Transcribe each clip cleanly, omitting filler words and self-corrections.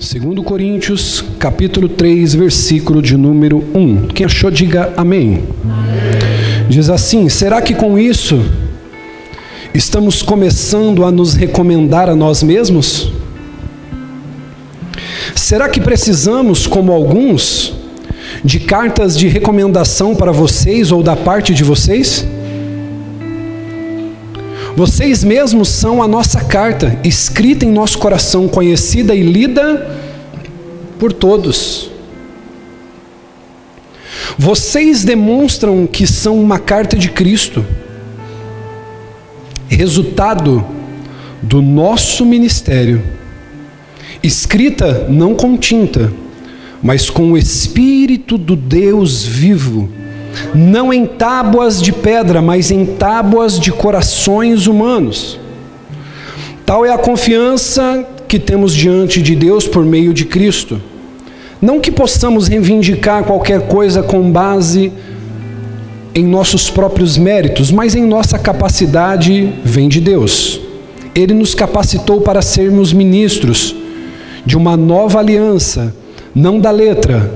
2 Coríntios, capítulo 3, versículo de número 1. Quem achou, diga amém. Amém. Diz assim: será que com isso estamos começando a nos recomendar a nós mesmos? Será que precisamos, como alguns, de cartas de recomendação para vocês ou da parte de vocês? Vocês mesmos são a nossa carta, escrita em nosso coração, conhecida e lida por todos. Vocês demonstram que são uma carta de Cristo, resultado do nosso ministério, escrita não com tinta, mas com o Espírito do Deus vivo, não em tábuas de pedra, mas em tábuas de corações humanos. Tal é a confiança que temos diante de Deus por meio de Cristo. Não que possamos reivindicar qualquer coisa com base em nossos próprios méritos, mas em nossa capacidade vem de Deus. Ele nos capacitou para sermos ministros de uma nova aliança, não da letra,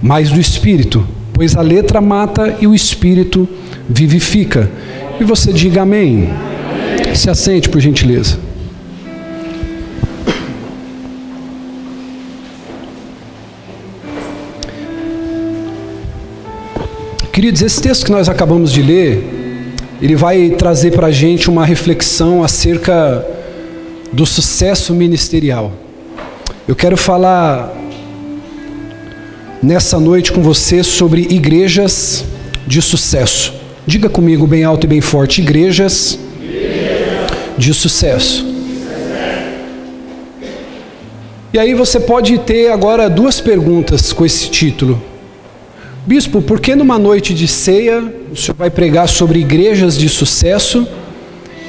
mas do Espírito, pois a letra mata e o Espírito vivifica. E você diga amém. Se assente, por gentileza. Queridos, esse texto que nós acabamos de ler, ele vai trazer para a gente uma reflexão acerca do sucesso ministerial. Eu quero falar nessa noite com você sobre igrejas de sucesso. Diga comigo bem alto e bem forte: igrejas de sucesso. E aí você pode ter agora duas perguntas com esse título. Bispo, por que numa noite de ceia o senhor vai pregar sobre igrejas de sucesso?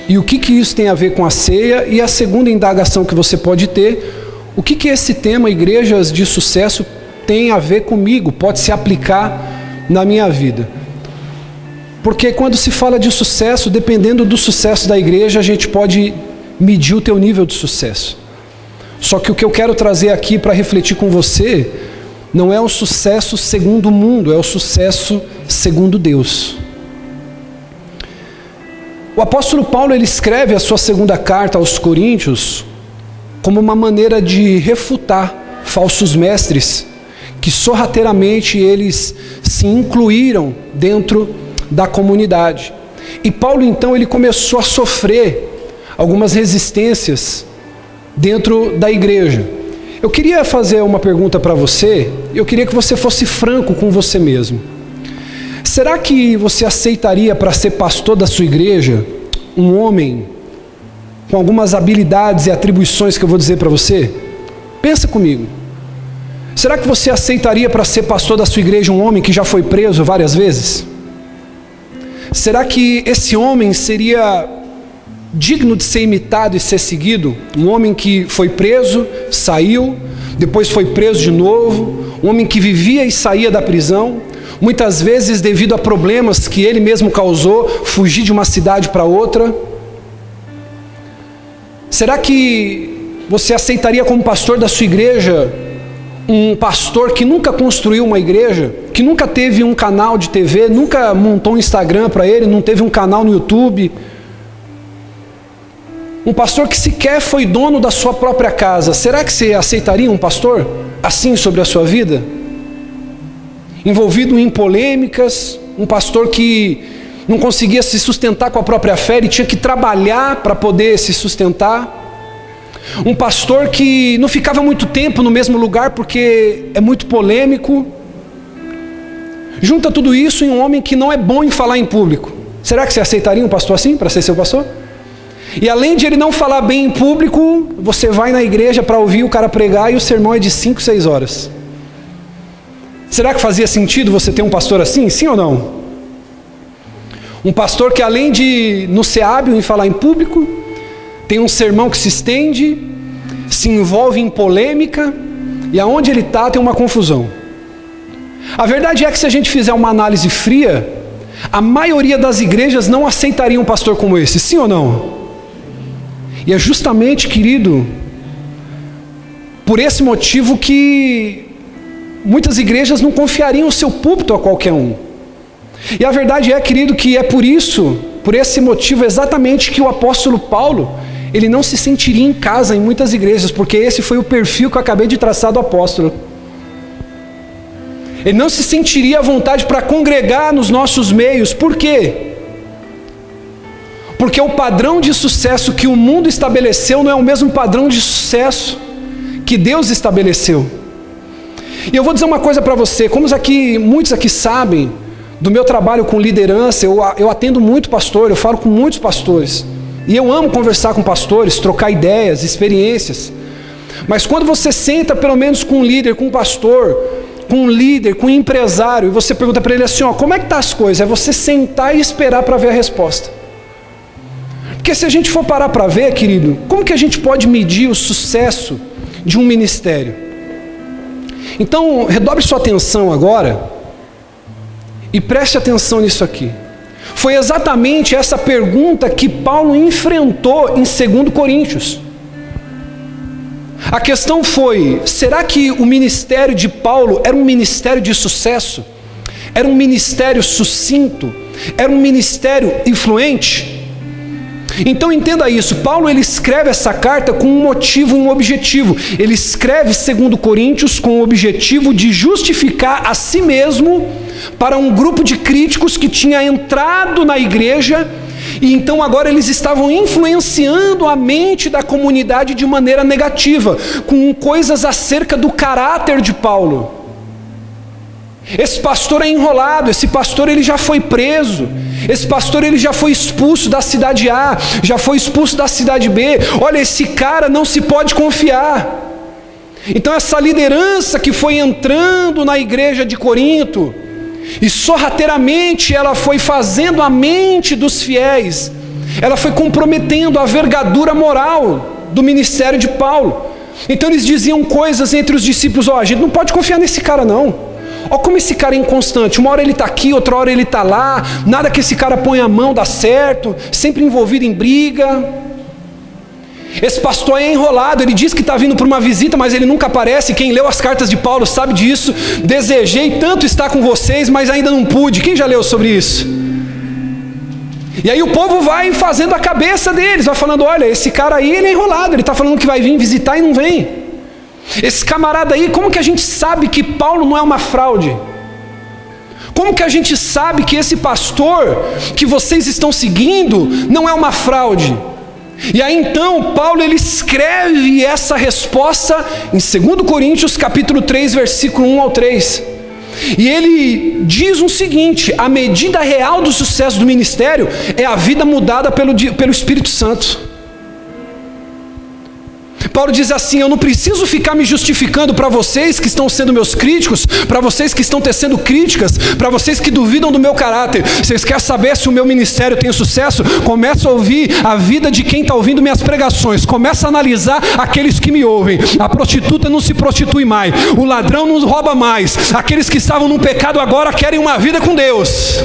E o que isso tem a ver com a ceia? E a segunda indagação que você pode ter: o que esse tema, igrejas de sucesso, tem a ver comigo, pode se aplicar na minha vida? Porque quando se fala de sucesso, dependendo do sucesso da igreja, a gente pode medir o teu nível de sucesso. Só que o que eu quero trazer aqui para refletir com você não é o sucesso segundo o mundo, é o sucesso segundo Deus. O apóstolo Paulo, ele escreve a sua segunda carta aos Coríntios como uma maneira de refutar falsos mestres que sorrateiramente eles se incluíram dentro da comunidade. E Paulo então ele começou a sofrer algumas resistências dentro da igreja. Eu queria fazer uma pergunta para você, eu queria que você fosse franco com você mesmo. Será que você aceitaria para ser pastor da sua igreja um homem com algumas habilidades e atribuições que eu vou dizer para você? Pensa comigo. Será que você aceitaria para ser pastor da sua igreja um homem que já foi preso várias vezes? Será que esse homem seria digno de ser imitado e ser seguido? Um homem que foi preso, saiu, depois foi preso de novo, um homem que vivia e saía da prisão, muitas vezes devido a problemas que ele mesmo causou, fugir de uma cidade para outra. Será que você aceitaria como pastor da sua igreja um pastor que nunca construiu uma igreja, que nunca teve um canal de TV, nunca montou um Instagram para ele, não teve um canal no YouTube? Um pastor que sequer foi dono da sua própria casa. Será que você aceitaria um pastor assim sobre a sua vida? Envolvido em polêmicas, um pastor que não conseguia se sustentar com a própria fé, ele tinha que trabalhar para poder se sustentar. Um pastor que não ficava muito tempo no mesmo lugar porque é muito polêmico. Junta tudo isso em um homem que não é bom em falar em público. Será que você aceitaria um pastor assim para ser seu pastor? E além de ele não falar bem em público, você vai na igreja para ouvir o cara pregar e o sermão é de 5, 6 horas. Será que fazia sentido você ter um pastor assim? Sim ou não? Um pastor que além de não ser hábil em falar em público, tem um sermão que se estende, se envolve em polêmica, e aonde ele está tem uma confusão. A verdade é que se a gente fizer uma análise fria, a maioria das igrejas não aceitaria um pastor como esse, sim ou não? E é justamente, querido, por esse motivo que muitas igrejas não confiariam o seu púlpito a qualquer um. E a verdade é, querido, que é por isso, por esse motivo exatamente, que o apóstolo Paulo, ele não se sentiria em casa em muitas igrejas, porque esse foi o perfil que eu acabei de traçar do apóstolo. Ele não se sentiria à vontade para congregar nos nossos meios. Por quê? Porque o padrão de sucesso que o mundo estabeleceu não é o mesmo padrão de sucesso que Deus estabeleceu. E eu vou dizer uma coisa para você, como muitos aqui sabem do meu trabalho com liderança, eu atendo muito pastor, eu falo com muitos pastores. E eu amo conversar com pastores, trocar ideias, experiências. Mas quando você senta pelo menos com um líder, com um pastor, com um líder, com um empresário, e você pergunta para ele assim, ó, como é que tá as coisas? É você sentar e esperar para ver a resposta. Porque se a gente for parar para ver, querido, como que a gente pode medir o sucesso de um ministério? Então, redobre sua atenção agora e preste atenção nisso aqui. Foi exatamente essa pergunta que Paulo enfrentou em 2 Coríntios. A questão foi, será que o ministério de Paulo era um ministério de sucesso? Era um ministério sucinto? Era um ministério influente? Então entenda isso, Paulo ele escreve essa carta com um motivo e um objetivo. Ele escreve 2 Coríntios com o objetivo de justificar a si mesmo para um grupo de críticos que tinha entrado na igreja, e então agora eles estavam influenciando a mente da comunidade de maneira negativa, com coisas acerca do caráter de Paulo. Esse pastor é enrolado, esse pastor ele já foi preso, esse pastor ele já foi expulso da cidade A, já foi expulso da cidade B, olha, esse cara não se pode confiar. Então essa liderança que foi entrando na igreja de Corinto, e sorrateiramente ela foi fazendo a mente dos fiéis, ela foi comprometendo a vergadura moral do ministério de Paulo. Então eles diziam coisas entre os discípulos, ó, a gente não pode confiar nesse cara não. Olha como esse cara é inconstante, uma hora ele está aqui, outra hora ele está lá, nada que esse cara põe a mão dá certo, sempre envolvido em briga. Esse pastor é enrolado, ele diz que está vindo para uma visita, mas ele nunca aparece. Quem leu as cartas de Paulo sabe disso. Desejei tanto estar com vocês, mas ainda não pude. Quem já leu sobre isso? E aí o povo vai fazendo a cabeça deles, vai falando, olha, esse cara aí ele é enrolado, ele está falando que vai vir visitar e não vem. Esse camarada aí, como que a gente sabe que Paulo não é uma fraude? Como que a gente sabe que esse pastor que vocês estão seguindo não é uma fraude? E aí então Paulo ele escreve essa resposta em 2 Coríntios capítulo 3, versículo 1 ao 3. E ele diz o seguinte: a medida real do sucesso do ministério é a vida mudada pelo Espírito Santo. Paulo diz assim: eu não preciso ficar me justificando para vocês que estão sendo meus críticos, para vocês que estão tecendo críticas, para vocês que duvidam do meu caráter. Vocês querem saber se o meu ministério tem sucesso? Começa a ouvir a vida de quem está ouvindo minhas pregações, começa a analisar aqueles que me ouvem. A prostituta não se prostitui mais, o ladrão não rouba mais, aqueles que estavam num pecado agora querem uma vida com Deus.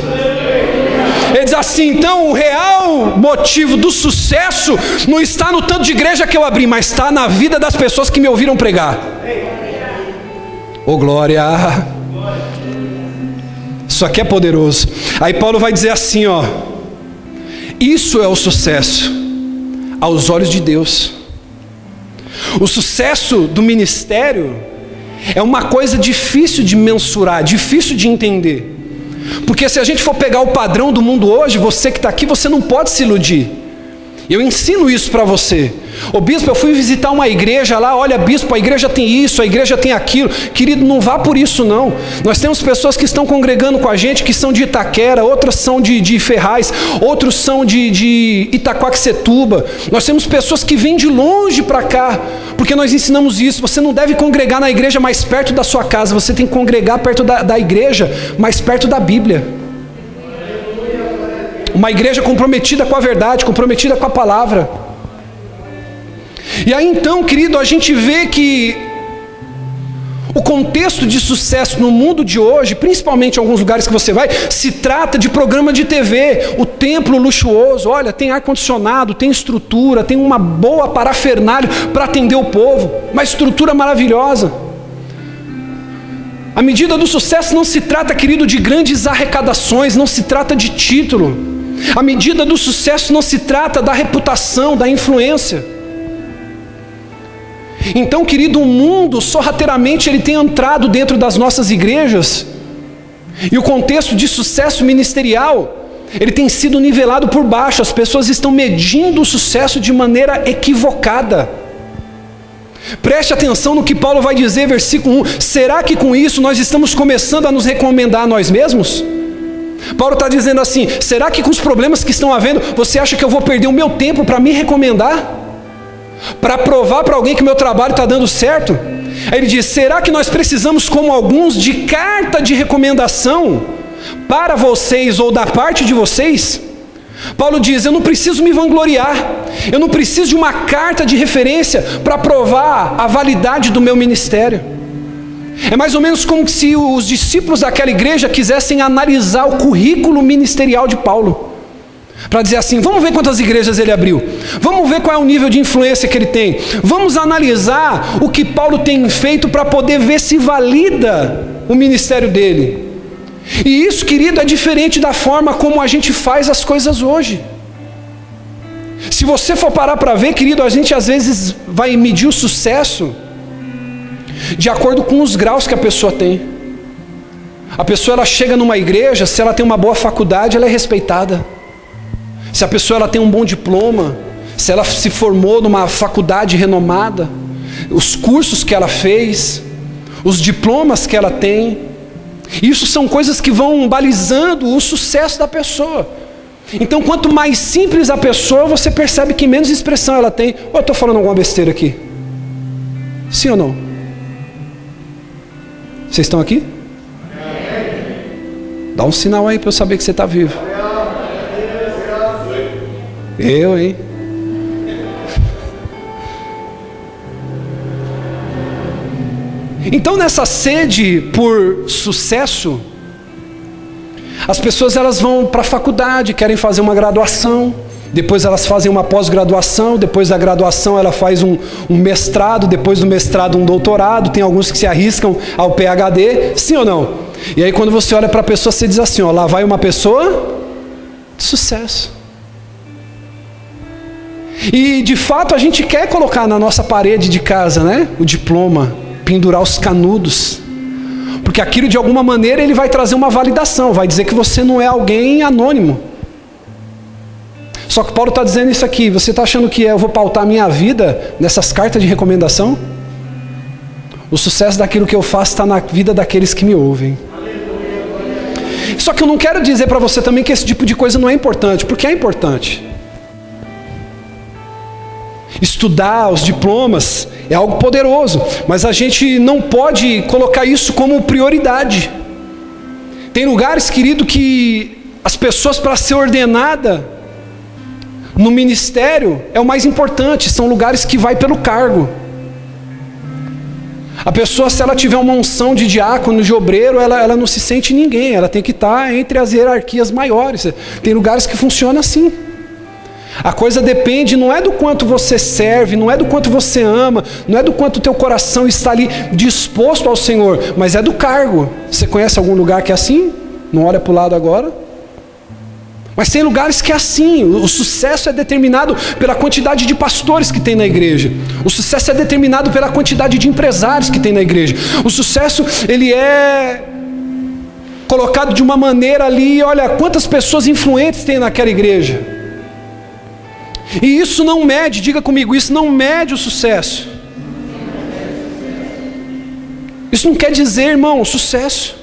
Ele diz assim: então o real motivo do sucesso não está no tanto de igreja que eu abri, mas está na vida das pessoas que me ouviram pregar. Oh glória! Isso aqui é poderoso. Aí Paulo vai dizer assim, ó: isso é o sucesso aos olhos de Deus. O sucesso do ministério é uma coisa difícil de mensurar, difícil de entender. Porque se a gente for pegar o padrão do mundo hoje, você que está aqui, você não pode se iludir. Eu ensino isso para você. Ô bispo, eu fui visitar uma igreja lá, olha bispo, a igreja tem isso, a igreja tem aquilo. Querido, não vá por isso não. Nós temos pessoas que estão congregando com a gente, que são de Itaquera, outras são de Ferraz, outros são de Itaquaquecetuba. Nós temos pessoas que vêm de longe para cá, porque nós ensinamos isso. Você não deve congregar na igreja mais perto da sua casa, você tem que congregar perto da igreja, mais perto da Bíblia. Uma igreja comprometida com a verdade, comprometida com a palavra. E aí então, querido, a gente vê que O contexto de sucesso no mundo de hoje, principalmente em alguns lugares que você vai, se trata de programa de TV, o templo luxuoso, olha, tem ar-condicionado, tem estrutura, tem uma boa parafernália para atender o povo, uma estrutura maravilhosa. A medida do sucesso não se trata, querido, de grandes arrecadações, não se trata de título. A medida do sucesso não se trata da reputação, da influência. Então, querido, o mundo sorrateiramente ele tem entrado dentro das nossas igrejas, e o contexto de sucesso ministerial ele tem sido nivelado por baixo. As pessoas estão medindo o sucesso de maneira equivocada. Preste atenção no que Paulo vai dizer, versículo 1. Será que com isso nós estamos começando a nos recomendar a nós mesmos? Paulo está dizendo assim: será que com os problemas que estão havendo, você acha que eu vou perder o meu tempo para me recomendar? Para provar para alguém que o meu trabalho está dando certo? Aí ele diz: será que nós precisamos, como alguns, de carta de recomendação para vocês ou da parte de vocês? Paulo diz: eu não preciso me vangloriar, eu não preciso de uma carta de referência para provar a validade do meu ministério. É mais ou menos como se os discípulos daquela igreja quisessem analisar o currículo ministerial de Paulo, para dizer assim: vamos ver quantas igrejas ele abriu, vamos ver qual é o nível de influência que ele tem, vamos analisar o que Paulo tem feito para poder ver se valida o ministério dele. E isso, querido, é diferente da forma como a gente faz as coisas hoje. Se você for parar para ver, querido, a gente às vezes vai medir o sucesso de acordo com os graus que a pessoa tem. A pessoa ela chega numa igreja, se ela tem uma boa faculdade, ela é respeitada. Se a pessoa ela tem um bom diploma, se ela se formou numa faculdade renomada, os cursos que ela fez, os diplomas que ela tem, isso são coisas que vão balizando o sucesso da pessoa. Então, quanto mais simples a pessoa, você percebe que menos expressão ela tem. Ou eu estou falando alguma besteira aqui? Sim ou não? Vocês estão aqui? Dá um sinal aí para eu saber que você está vivo. Eu, hein? Então, nessa sede por sucesso, as pessoas elas vão para a faculdade, querem fazer uma graduação, depois elas fazem uma pós-graduação, depois da graduação ela faz um mestrado, depois do mestrado um doutorado, tem alguns que se arriscam ao PhD, sim ou não? E aí quando você olha para a pessoa, você diz assim, ó, lá vai uma pessoa de sucesso. E de fato a gente quer colocar na nossa parede de casa, né, o diploma, pendurar os canudos, porque aquilo de alguma maneira ele vai trazer uma validação, vai dizer que você não é alguém anônimo. Só que Paulo está dizendo isso aqui: você está achando que eu vou pautar a minha vida nessas cartas de recomendação? O sucesso daquilo que eu faço está na vida daqueles que me ouvem. Só que eu não quero dizer para você também que esse tipo de coisa não é importante, porque é importante. Estudar os diplomas é algo poderoso, mas a gente não pode colocar isso como prioridade. Tem lugares, querido, que as pessoas, para ser ordenada no ministério, é o mais importante. São lugares que vai pelo cargo. A pessoa, se ela tiver uma unção de diácono, de obreiro, ela não se sente ninguém, ela tem que estar entre as hierarquias maiores. Tem lugares que funciona assim. A coisa depende, não é do quanto você serve, não é do quanto você ama, não é do quanto o teu coração está ali disposto ao Senhor, mas é do cargo. Você conhece algum lugar que é assim? Não olha para o lado agora. Mas tem lugares que é assim. O sucesso é determinado pela quantidade de pastores que tem na igreja. O sucesso é determinado pela quantidade de empresários que tem na igreja. O sucesso, ele é colocado de uma maneira ali, olha, quantas pessoas influentes tem naquela igreja. E isso não mede, diga comigo, isso não mede o sucesso. Isso não quer dizer, irmão, sucesso.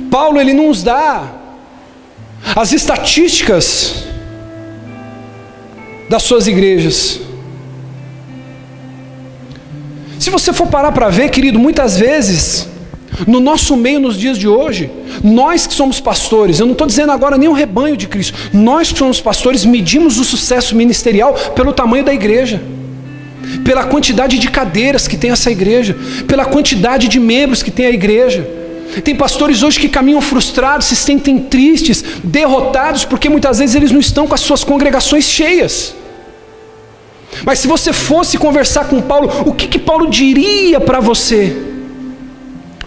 Paulo, ele não nos dá as estatísticas das suas igrejas. Se você for parar para ver, querido, muitas vezes, no nosso meio, nos dias de hoje, nós que somos pastores, eu não estou dizendo agora nem o rebanho de Cristo, nós que somos pastores medimos o sucesso ministerial pelo tamanho da igreja. pela quantidade de cadeiras que tem essa igreja, pela quantidade de membros que tem a igreja. Tem pastores hoje que caminham frustrados, se sentem tristes, derrotados, porque muitas vezes eles não estão com as suas congregações cheias. Mas se você fosse conversar com Paulo, o que Paulo diria para você?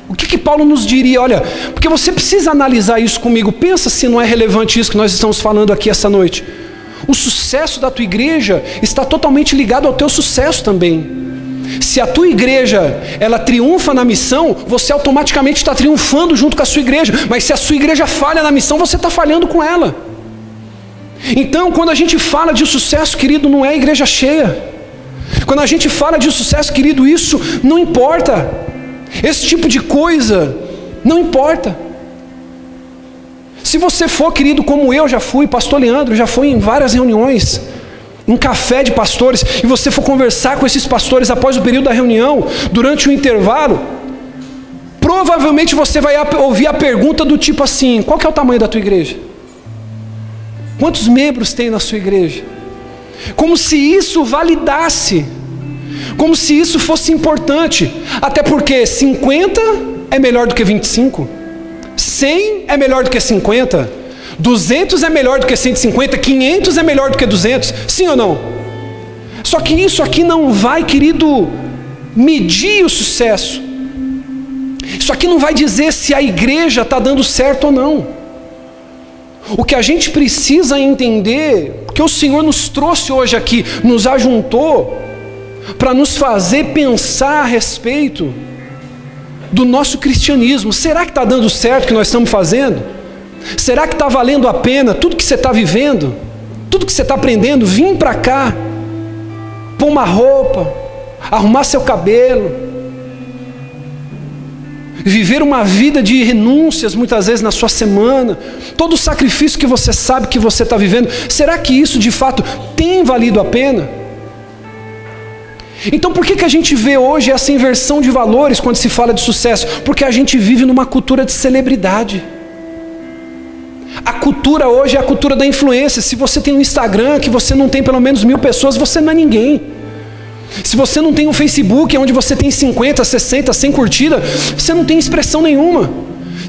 O que Paulo nos diria? Olha, porque você precisa analisar isso comigo. Pensa se não é relevante isso que nós estamos falando aqui essa noite. O sucesso da tua igreja está totalmente ligado ao teu sucesso também. Se a tua igreja, ela triunfa na missão, você automaticamente está triunfando junto com a sua igreja. Mas se a sua igreja falha na missão, você está falhando com ela. Então, quando a gente fala de sucesso, querido, não é igreja cheia. Quando a gente fala de sucesso, querido, isso não importa. Esse tipo de coisa não importa. Se você for, querido, como eu já fui, pastor Leandro já foi em várias reuniões, um café de pastores, e você for conversar com esses pastores após o período da reunião, durante o intervalo, provavelmente você vai ouvir a pergunta do tipo assim: qual que é o tamanho da tua igreja? Quantos membros tem na sua igreja? Como se isso validasse, como se isso fosse importante. Até porque 50 é melhor do que 25, 100 é melhor do que 50, 200 é melhor do que 150, 500 é melhor do que 200, sim ou não? Só que isso aqui não vai, querido, medir o sucesso. Isso aqui não vai dizer se a igreja está dando certo ou não. O que a gente precisa entender, que o Senhor nos trouxe hoje aqui, nos ajuntou, para nos fazer pensar a respeito do nosso cristianismo. Será que está dando certo o que nós estamos fazendo? Será que está valendo a pena tudo que você está vivendo? Tudo que você está aprendendo? Vir para cá, pôr uma roupa, arrumar seu cabelo, viver uma vida de renúncias muitas vezes na sua semana, todo o sacrifício que você sabe que você está vivendo, será que isso de fato tem valido a pena? Então por que a gente vê hoje essa inversão de valores quando se fala de sucesso? Porque a gente vive numa cultura de celebridade. A cultura hoje é a cultura da influência. Se você tem um Instagram que você não tem pelo menos 1000 pessoas, você não é ninguém. Se você não tem um Facebook onde você tem 50, 60, 100 curtidas, você não tem expressão nenhuma.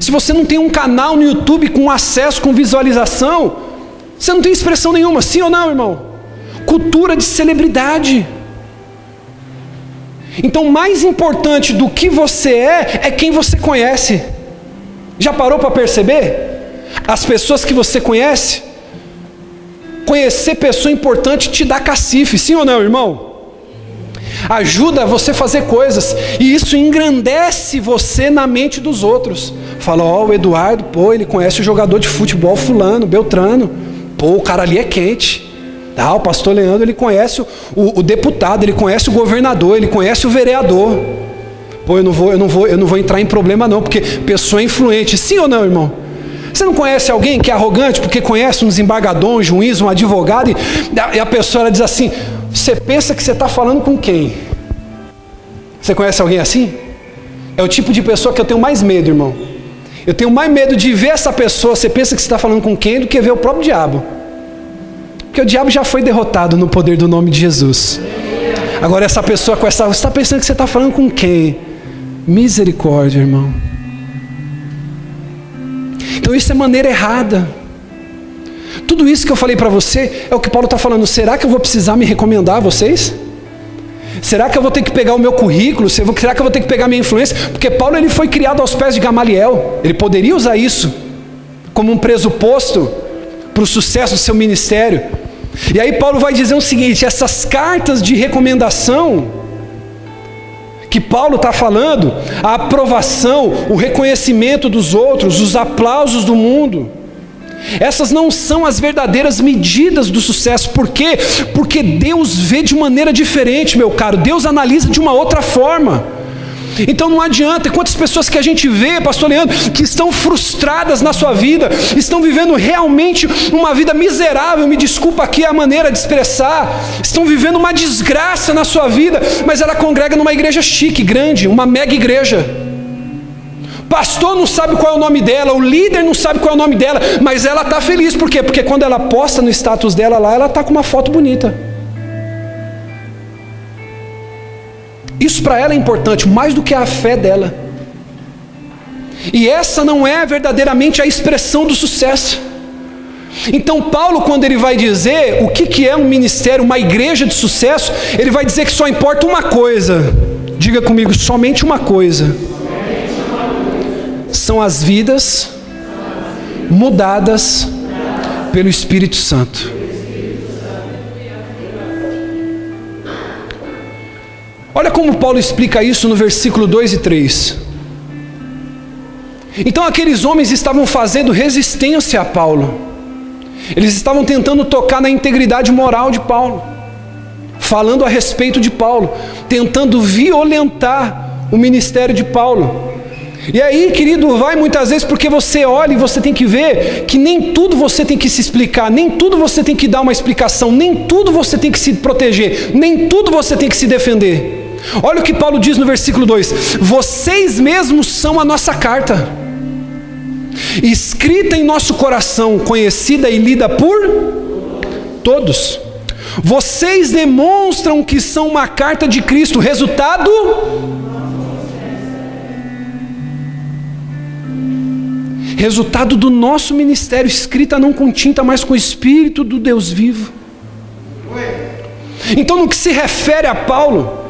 Se você não tem um canal no YouTube com acesso, com visualização, você não tem expressão nenhuma. Sim ou não, irmão? Cultura de celebridade. Então, mais importante do que você é quem você conhece. Já parou para perceber? As pessoas que você conhece, conhecer pessoa importante te dá cacife, sim ou não, irmão? Ajuda você a fazer coisas, e isso engrandece você na mente dos outros. Fala, ó, o Eduardo, pô, ele conhece o jogador de futebol fulano, Beltrano, pô, o cara ali é quente. Ah, o pastor Leandro, ele conhece o deputado, ele conhece o governador, ele conhece o vereador. Pô, eu não vou entrar em problema não, porque pessoa influente, sim ou não, irmão? Você não conhece alguém que é arrogante porque conhece um desembargador, um juiz, um advogado, e a pessoa ela diz assim: você pensa que você está falando com quem? Você conhece alguém assim? É o tipo de pessoa que eu tenho mais medo, irmão. Eu tenho mais medo de ver essa pessoa, você pensa que você está falando com quem, do que ver o próprio diabo. Porque o diabo já foi derrotado no poder do nome de Jesus. Agora essa pessoa com essa... Você está pensando que você está falando com quem? Misericórdia, irmão. Então isso é maneira errada. Tudo isso que eu falei para você é o que Paulo está falando. Será que eu vou precisar me recomendar a vocês? Será que eu vou ter que pegar o meu currículo? Será que eu vou ter que pegar a minha influência? Porque Paulo ele foi criado aos pés de Gamaliel. Ele poderia usar isso como um pressuposto para o sucesso do seu ministério. E aí Paulo vai dizer o seguinte: essas cartas de recomendação que Paulo está falando, a aprovação, o reconhecimento dos outros, os aplausos do mundo, essas não são as verdadeiras medidas do sucesso. Por quê? Porque Deus vê de maneira diferente, meu caro. Deus analisa de uma outra forma. Então não adianta. Quantas pessoas que a gente vê, pastor Leandro, que estão frustradas na sua vida, estão vivendo realmente uma vida miserável, me desculpa aqui a maneira de expressar, estão vivendo uma desgraça na sua vida, mas ela congrega numa igreja chique, grande, uma mega igreja. Pastor não sabe qual é o nome dela, o líder não sabe qual é o nome dela, mas ela está feliz. Por quê? Porque quando ela posta no status dela lá, ela está com uma foto bonita. Isso para ela é importante, mais do que a fé dela. E essa não é verdadeiramente a expressão do sucesso. Então Paulo, quando ele vai dizer o que é um ministério, uma igreja de sucesso, ele vai dizer que só importa uma coisa. Diga comigo, somente uma coisa. São as vidas mudadas pelo Espírito Santo. Olha como Paulo explica isso no versículo 2 e 3. Então aqueles homens estavam fazendo resistência a Paulo. Eles estavam tentando tocar na integridade moral de Paulo, falando a respeito de Paulo, tentando violentar o ministério de Paulo. E aí, querido, vai muitas vezes porque você olha e você tem que ver que nem tudo você tem que se explicar, nem tudo você tem que dar uma explicação, nem tudo você tem que se proteger, nem tudo você tem que se defender. Olha o que Paulo diz no versículo 2: vocês mesmos são a nossa carta, escrita em nosso coração, conhecida e lida por todos. Vocês demonstram que são uma carta de Cristo, resultado do nosso ministério, escrita não com tinta, mas com o Espírito do Deus vivo. Então, no que se refere a Paulo,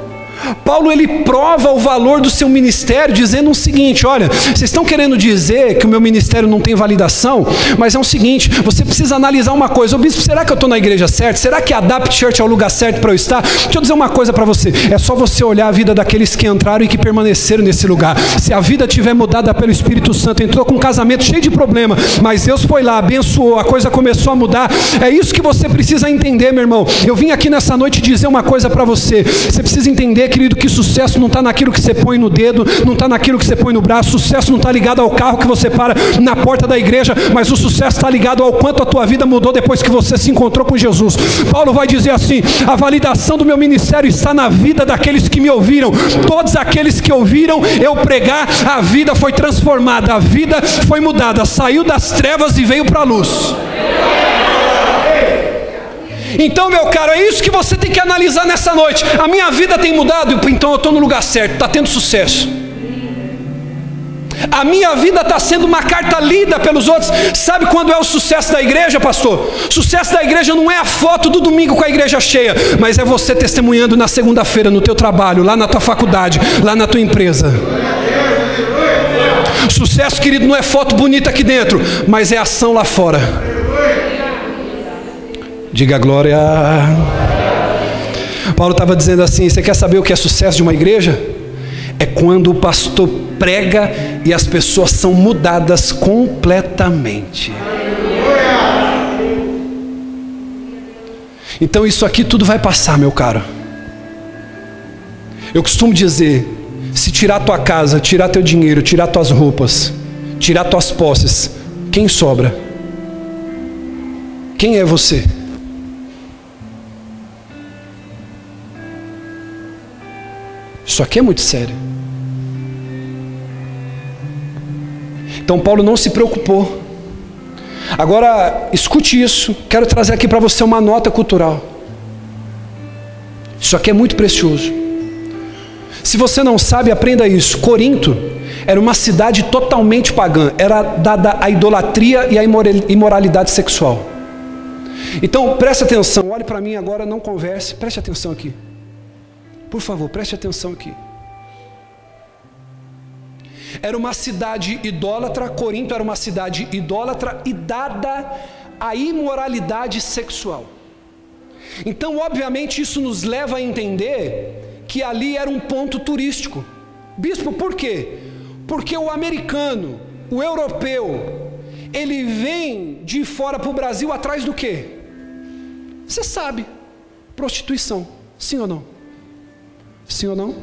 ele prova o valor do seu ministério, dizendo o seguinte: olha, vocês estão querendo dizer que o meu ministério não tem validação, mas é o seguinte, você precisa analisar uma coisa. Ô bispo, será que eu estou na igreja certa? Será que a Adapt Church é o lugar certo para eu estar? Deixa eu dizer uma coisa para você, é só você olhar a vida daqueles que entraram e que permaneceram nesse lugar. Se a vida tiver mudada pelo Espírito Santo, entrou com um casamento cheio de problema, mas Deus foi lá, abençoou, a coisa começou a mudar. É isso que você precisa entender, meu irmão. Eu vim aqui nessa noite dizer uma coisa para você. Você precisa entender, querido, que sucesso não está naquilo que você põe no dedo, não está naquilo que você põe no braço. Sucesso não está ligado ao carro que você para na porta da igreja, mas o sucesso está ligado ao quanto a tua vida mudou depois que você se encontrou com Jesus. Paulo vai dizer assim: a validação do meu ministério está na vida daqueles que me ouviram. Todos aqueles que ouviram eu pregar, a vida foi transformada, a vida foi mudada, saiu das trevas e veio para a luz. Então, meu caro, é isso que você tem que analisar nessa noite. A minha vida tem mudado, então eu estou no lugar certo, está tendo sucesso. A minha vida está sendo uma carta lida pelos outros. Sabe quando é o sucesso da igreja, pastor? Sucesso da igreja não é a foto do domingo com a igreja cheia, mas é você testemunhando na segunda-feira, no teu trabalho, lá na tua faculdade, lá na tua empresa. Sucesso, querido, não é foto bonita aqui dentro, mas é ação lá fora. Diga glória. Paulo estava dizendo assim: você quer saber o que é sucesso de uma igreja? É quando o pastor prega e as pessoas são mudadas completamente. Então isso aqui tudo vai passar, meu caro. Eu costumo dizer, se tirar tua casa, tirar teu dinheiro, tirar tuas roupas, tirar tuas posses, quem sobra? Quem é você? Isso aqui é muito sério. Então Paulo não se preocupou. Agora, escute isso. Quero trazer aqui para você uma nota cultural. Isso aqui é muito precioso. Se você não sabe, aprenda isso. Corinto era uma cidade totalmente pagã. Era dada a idolatria e a imoralidade sexual. Então, preste atenção. Olhe para mim agora, não converse. Preste atenção aqui. Por favor, preste atenção aqui. Era uma cidade idólatra, Corinto era uma cidade idólatra e dada a imoralidade sexual. Então, obviamente, isso nos leva a entender que ali era um ponto turístico. Bispo, por quê? Porque o americano, o europeu, ele vem de fora para o Brasil atrás do quê? Você sabe, prostituição, sim ou não? Sim ou não?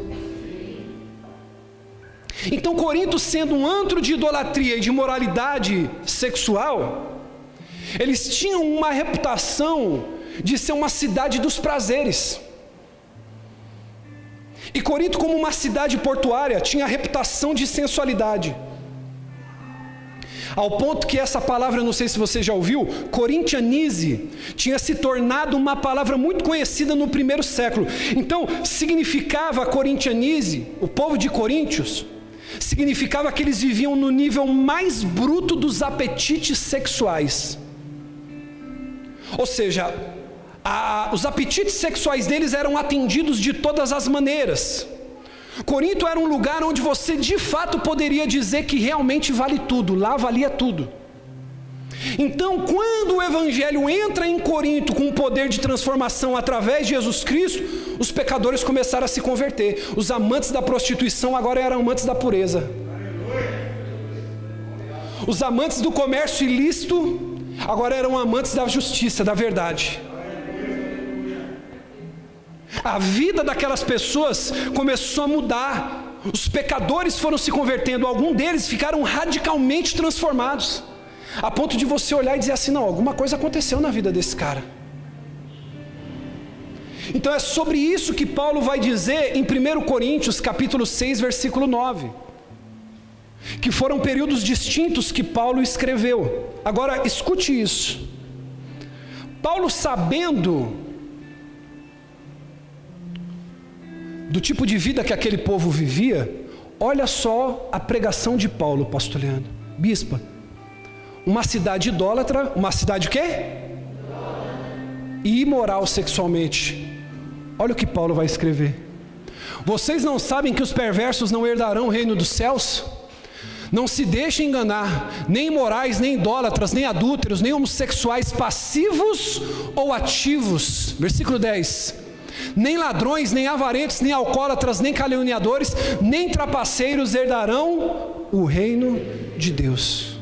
Então Corinto, sendo um antro de idolatria e de moralidade sexual, eles tinham uma reputação de ser uma cidade dos prazeres. E Corinto, como uma cidade portuária, tinha a reputação de sensualidade. Ao ponto que essa palavra, eu não sei se você já ouviu, corintianize, tinha se tornado uma palavra muito conhecida no primeiro século. Então, significava corintianize, o povo de Coríntios, significava que eles viviam no nível mais bruto dos apetites sexuais. Ou seja, os apetites sexuais deles eram atendidos de todas as maneiras. Corinto era um lugar onde você de fato poderia dizer que realmente vale tudo, lá valia tudo. Então, quando o evangelho entra em Corinto com o poder de transformação através de Jesus Cristo, os pecadores começaram a se converter. Os amantes da prostituição agora eram amantes da pureza. Os amantes do comércio ilícito agora eram amantes da justiça, da verdade. A vida daquelas pessoas começou a mudar. Os pecadores foram se convertendo. Alguns deles ficaram radicalmente transformados, a ponto de você olhar e dizer assim, não, alguma coisa aconteceu na vida desse cara. Então é sobre isso que Paulo vai dizer em 1 Coríntios capítulo 6, versículo 9. Que foram períodos distintos que Paulo escreveu. Agora escute isso. Paulo, sabendo do tipo de vida que aquele povo vivia, olha só a pregação de Paulo, pastor Leandro. Bispa, uma cidade idólatra, uma cidade o quê? E imoral sexualmente. Olha o que Paulo vai escrever. Vocês não sabem que os perversos não herdarão o reino dos céus? Não se deixem enganar, nem imorais, nem idólatras, nem adúlteros, nem homossexuais passivos ou ativos. Versículo 10. Nem ladrões, nem avarentos, nem alcoólatras, nem caluniadores, nem trapaceiros herdarão o reino de Deus.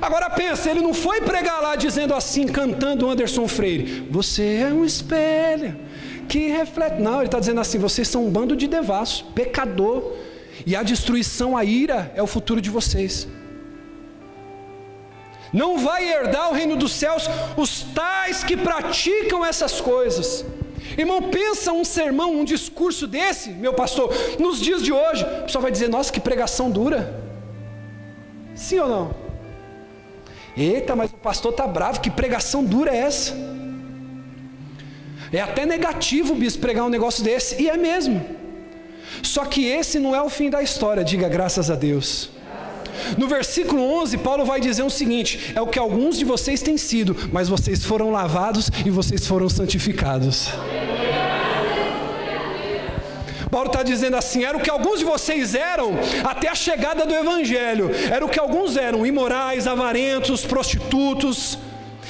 Agora pensa, ele não foi pregar lá dizendo assim, cantando Anderson Freire, você é um espelho que reflete. Não, ele está dizendo assim, vocês são um bando de devassos, pecador, e a destruição, a ira é o futuro de vocês. Não vai herdar o reino dos céus os tais que praticam essas coisas. Irmão, pensa um sermão, um discurso desse, meu pastor, nos dias de hoje, o pessoal vai dizer, nossa, que pregação dura. Sim ou não? Eita, mas o pastor está bravo, que pregação dura é essa? É até negativo, bispo, pregar um negócio desse, e é mesmo. Só que esse não é o fim da história, diga graças a Deus. No versículo 11, Paulo vai dizer o seguinte, é o que alguns de vocês têm sido, mas vocês foram lavados e vocês foram santificados. Paulo está dizendo assim, era o que alguns de vocês eram até a chegada do evangelho, era o que alguns eram, imorais, avarentos, prostitutos,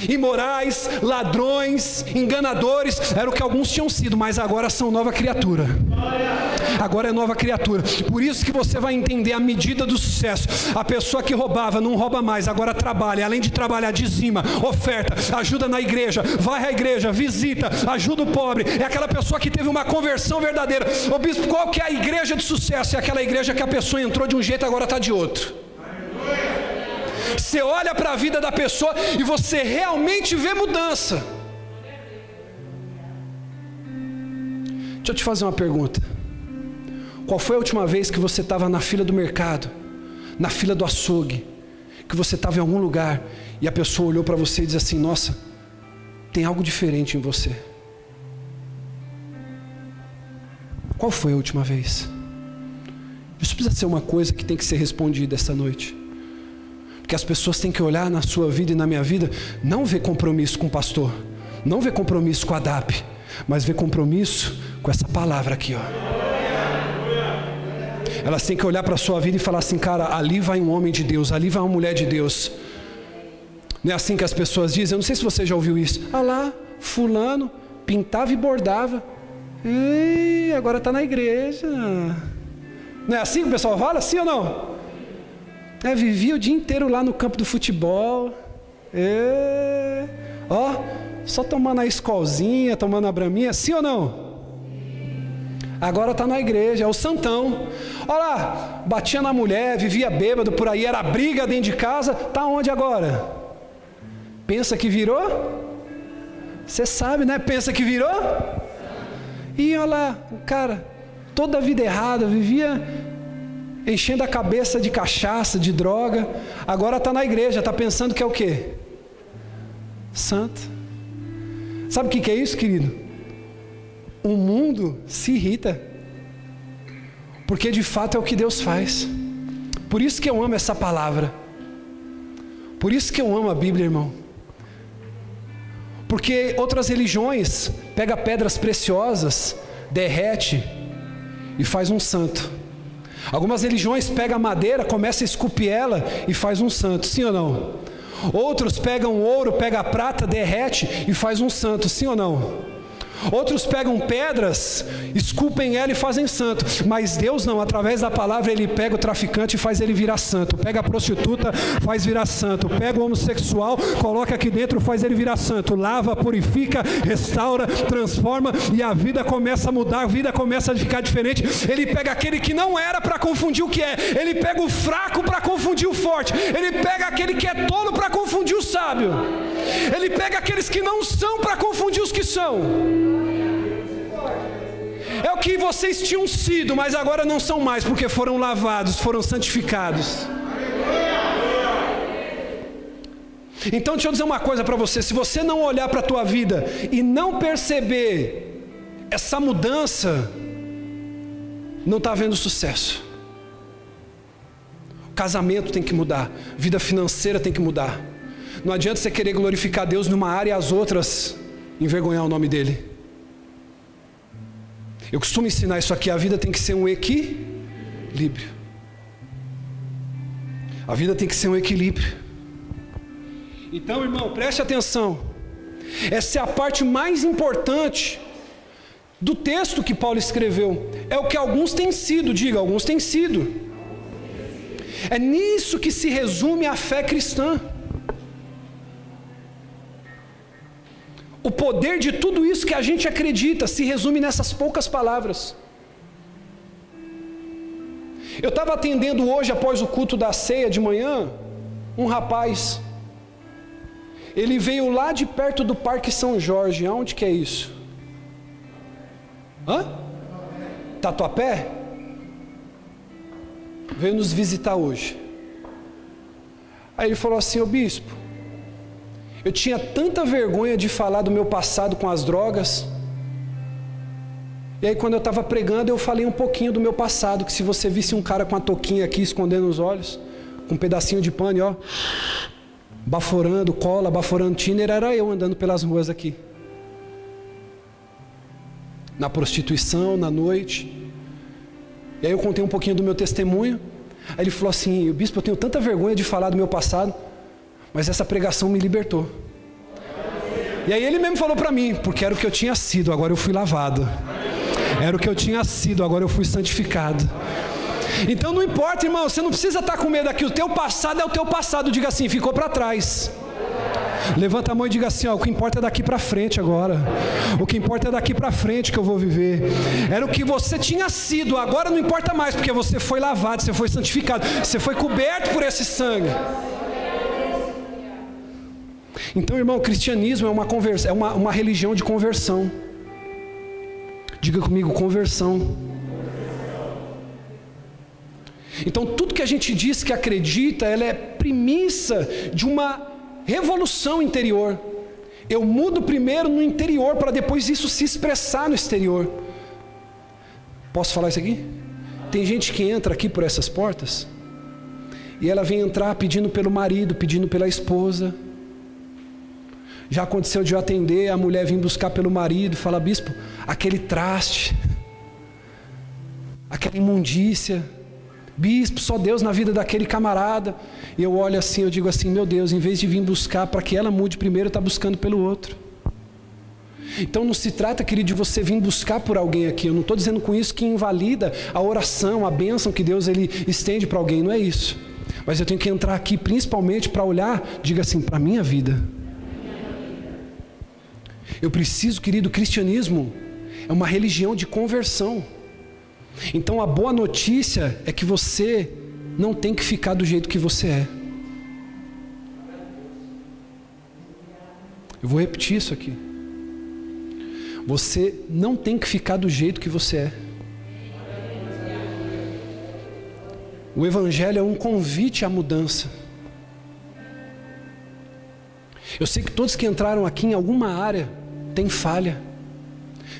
imorais, ladrões, enganadores, era o que alguns tinham sido, mas agora são nova criatura. Agora é nova criatura. Por isso que você vai entender a medida do sucesso. A pessoa que roubava não rouba mais, agora trabalha, além de trabalhar, dizima, oferta, ajuda na igreja, vai à igreja, visita, ajuda o pobre. É aquela pessoa que teve uma conversão verdadeira. Ô bispo, qual que é a igreja de sucesso? É aquela igreja que a pessoa entrou de um jeito e agora está de outro. Você olha para a vida da pessoa e você realmente vê mudança. Deixa eu te fazer uma pergunta. Qual foi a última vez que você estava na fila do mercado, na fila do açougue, que você estava em algum lugar e a pessoa olhou para você e disse assim, nossa, tem algo diferente em você? Qual foi a última vez? Isso precisa ser uma coisa que tem que ser respondida esta noite. Porque as pessoas têm que olhar na sua vida e na minha vida, não ver compromisso com o pastor, não ver compromisso com a DAP, mas ver compromisso com essa palavra aqui, ó. Elas têm que olhar para a sua vida e falar assim, cara, ali vai um homem de Deus, ali vai uma mulher de Deus. Não é assim que as pessoas dizem? Eu não sei se você já ouviu isso. Ah lá, fulano pintava e bordava, e agora está na igreja. Não é assim que o pessoal fala? Sim ou não? Vivia o dia inteiro lá no campo do futebol. Ó, só tomando a escolzinha, tomando a braminha. Sim ou não? Agora está na igreja, é o santão. Olha lá, batia na mulher, vivia bêbado por aí, era briga dentro de casa. Está onde agora? Pensa que virou? Você sabe, né? Pensa que virou? E olha lá, o cara, toda a vida errada, vivia enchendo a cabeça de cachaça, de droga, agora está na igreja, está pensando que é o quê? Santo. Sabe o que é isso, querido? O mundo se irrita, porque de fato é o que Deus faz. Por isso que eu amo essa palavra, por isso que eu amo a Bíblia, irmão. Porque outras religiões pega pedras preciosas, derrete e faz um santo. Algumas religiões pegam madeira, começa a esculpir ela e faz um santo, sim ou não? Outros pegam ouro, pega prata, derrete e faz um santo, sim ou não? Outros pegam pedras, esculpem ela e fazem santo. Mas Deus não, através da palavra Ele pega o traficante e faz ele virar santo. Pega a prostituta, faz virar santo. Pega o homossexual, coloca aqui dentro, faz ele virar santo. Lava, purifica, restaura, transforma, e a vida começa a mudar, a vida começa a ficar diferente. Ele pega aquele que não era para confundir o que é. Ele pega o fraco para confundir o forte. Ele pega aquele que é tolo para confundir o sábio. Ele pega aqueles que não são para confundir os que são. É o que vocês tinham sido, mas agora não são mais, porque foram lavados, foram santificados. Então deixa eu dizer uma coisa para você: se você não olhar para a tua vida e não perceber essa mudança, não está havendo sucesso. O casamento tem que mudar, vida financeira tem que mudar. Não adianta você querer glorificar Deus numa área e as outras envergonhar o nome dele. Eu costumo ensinar isso aqui: a vida tem que ser um equilíbrio. A vida tem que ser um equilíbrio. Então, irmão, preste atenção. Essa é a parte mais importante do texto que Paulo escreveu. É o que alguns têm sido, diga, alguns têm sido. É nisso que se resume a fé cristã. O poder de tudo isso que a gente acredita se resume nessas poucas palavras. Eu estava atendendo hoje, após o culto da ceia de manhã, um rapaz. Ele veio lá de perto do Parque São Jorge. Aonde que é isso? Tatuapé? Veio nos visitar hoje. Aí ele falou assim: ô bispo, eu tinha tanta vergonha de falar do meu passado com as drogas. E aí quando eu estava pregando, eu falei um pouquinho do meu passado, que se você visse um cara com a touquinha aqui escondendo os olhos, com um pedacinho de pano, ó, baforando cola, baforando thinner, era eu andando pelas ruas aqui. Na prostituição, na noite. E aí eu contei um pouquinho do meu testemunho. Aí ele falou assim: bispo, eu tenho tanta vergonha de falar do meu passado, mas essa pregação me libertou. E aí ele mesmo falou para mim: porque era o que eu tinha sido, agora eu fui lavado. Era o que eu tinha sido, agora eu fui santificado. Então não importa, irmão, você não precisa estar com medo aqui. O teu passado é o teu passado. Diga assim: ficou para trás. Levanta a mão e diga assim: ó, o que importa é daqui para frente agora. O que importa é daqui para frente que eu vou viver. Era o que você tinha sido, agora não importa mais, porque você foi lavado, você foi santificado, você foi coberto por esse sangue. Então, irmão, o cristianismo é uma religião de conversão. Diga comigo: conversão. Então, tudo que a gente diz que acredita, ela é premissa de uma revolução interior. Eu mudo primeiro no interior, para depois isso se expressar no exterior. Posso falar isso aqui? Tem gente que entra aqui por essas portas, e ela vem entrar pedindo pelo marido, pedindo pela esposa. Já aconteceu de eu atender, a mulher vir buscar pelo marido, fala: bispo, aquele traste, aquela imundícia, bispo, só Deus na vida daquele camarada. E eu olho assim, eu digo assim: meu Deus, em vez de vir buscar para que ela mude primeiro, está buscando pelo outro. Então não se trata, querido, de você vir buscar por alguém aqui. Eu não estou dizendo com isso que invalida a oração, a bênção que Deus ele estende para alguém, não é isso. Mas eu tenho que entrar aqui principalmente para olhar, diga assim, para a minha vida. Eu preciso, querido, o cristianismo é uma religião de conversão. Então a boa notícia é que você não tem que ficar do jeito que você é. Eu vou repetir isso aqui. Você não tem que ficar do jeito que você é. O Evangelho é um convite à mudança. Eu sei que todos que entraram aqui em alguma área têm falha,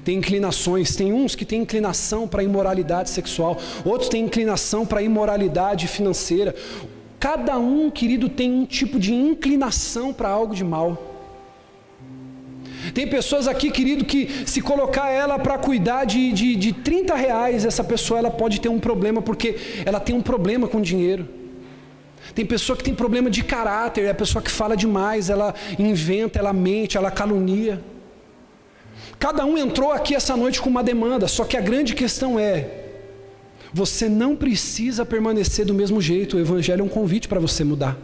têm inclinações. Tem uns que têm inclinação para a imoralidade sexual, outros têm inclinação para a imoralidade financeira. Cada um, querido, tem um tipo de inclinação para algo de mal. Tem pessoas aqui, querido, que se colocar ela para cuidar de 30 reais, essa pessoa ela pode ter um problema, porque ela tem um problema com dinheiro. Tem pessoa que tem problema de caráter, é a pessoa que fala demais, ela inventa, ela mente, ela calunia. Cada um entrou aqui essa noite com uma demanda, só que a grande questão é, você não precisa permanecer do mesmo jeito. O Evangelho é um convite para você mudar.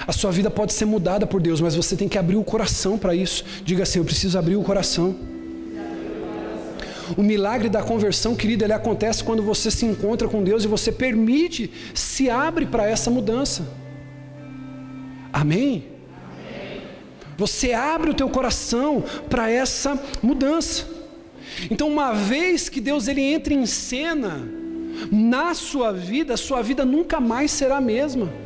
A sua vida pode ser mudada por Deus, mas você tem que abrir o coração para isso. Diga assim: eu preciso abrir o coração. O milagre da conversão, querido, ele acontece quando você se encontra com Deus e você permite, se abre para essa mudança. Amém? Você abre o teu coração para essa mudança. Então, uma vez que Deus ele entra em cena na sua vida, a sua vida nunca mais será a mesma.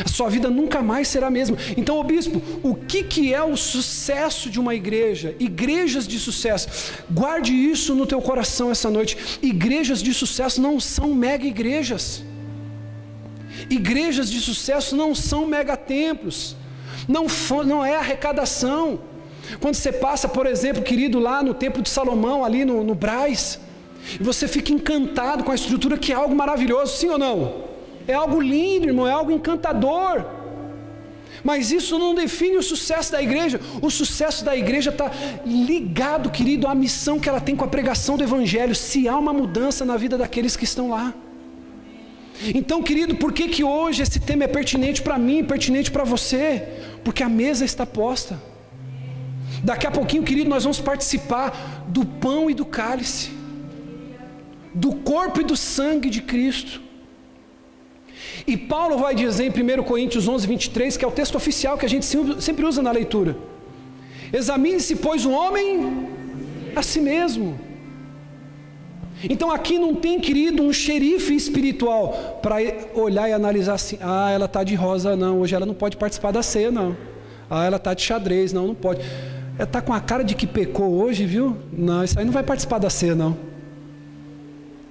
A sua vida nunca mais será a mesma. Então, ô bispo, o que é o sucesso de uma igreja? Igrejas de sucesso. Guarde isso no teu coração essa noite. Igrejas de sucesso não são mega igrejas. Igrejas de sucesso não são mega templos. Não é arrecadação. Quando você passa, por exemplo, querido, lá no Templo de Salomão, ali no Brás, e você fica encantado com a estrutura, que é algo maravilhoso, sim ou não? É algo lindo, irmão, é algo encantador. Mas isso não define o sucesso da igreja. O sucesso da igreja está ligado, querido, à missão que ela tem com a pregação do Evangelho. Se há uma mudança na vida daqueles que estão lá. Então, querido, por que hoje esse tema é pertinente para mim, pertinente para você? Porque a mesa está posta. Daqui a pouquinho, querido, nós vamos participar do pão e do cálice, do corpo e do sangue de Cristo. E Paulo vai dizer em 1 Coríntios 11, 23, que é o texto oficial que a gente sempre usa na leitura: examine-se, pois, o homem a si mesmo. Então aqui não tem, querido, um xerife espiritual para olhar e analisar assim: ah, ela está de rosa, não, hoje ela não pode participar da ceia, não. Ah, ela está de xadrez, não pode. Ela está com a cara de que pecou hoje, viu? Não, isso aí não vai participar da ceia, não.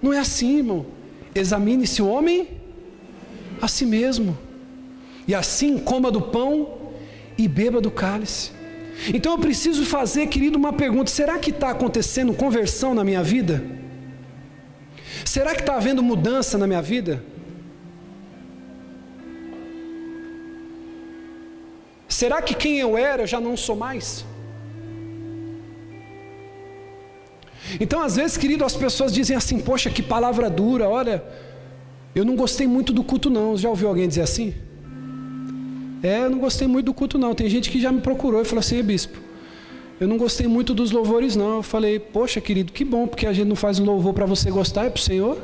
Não é assim, irmão. Examine-se o homem a si mesmo, e assim coma do pão e beba do cálice. Então eu preciso fazer, querido, uma pergunta: será que está acontecendo conversão na minha vida? Será que está havendo mudança na minha vida? Será que quem eu era eu já não sou mais? Então às vezes, querido, as pessoas dizem assim: poxa, que palavra dura, olha, eu não gostei muito do culto não. Já ouviu alguém dizer assim? Eu não gostei muito do culto não. Tem gente que já me procurou e falou assim: bispo, eu não gostei muito dos louvores não. Eu falei: poxa, querido, que bom, porque a gente não faz um louvor para você gostar, é para o Senhor.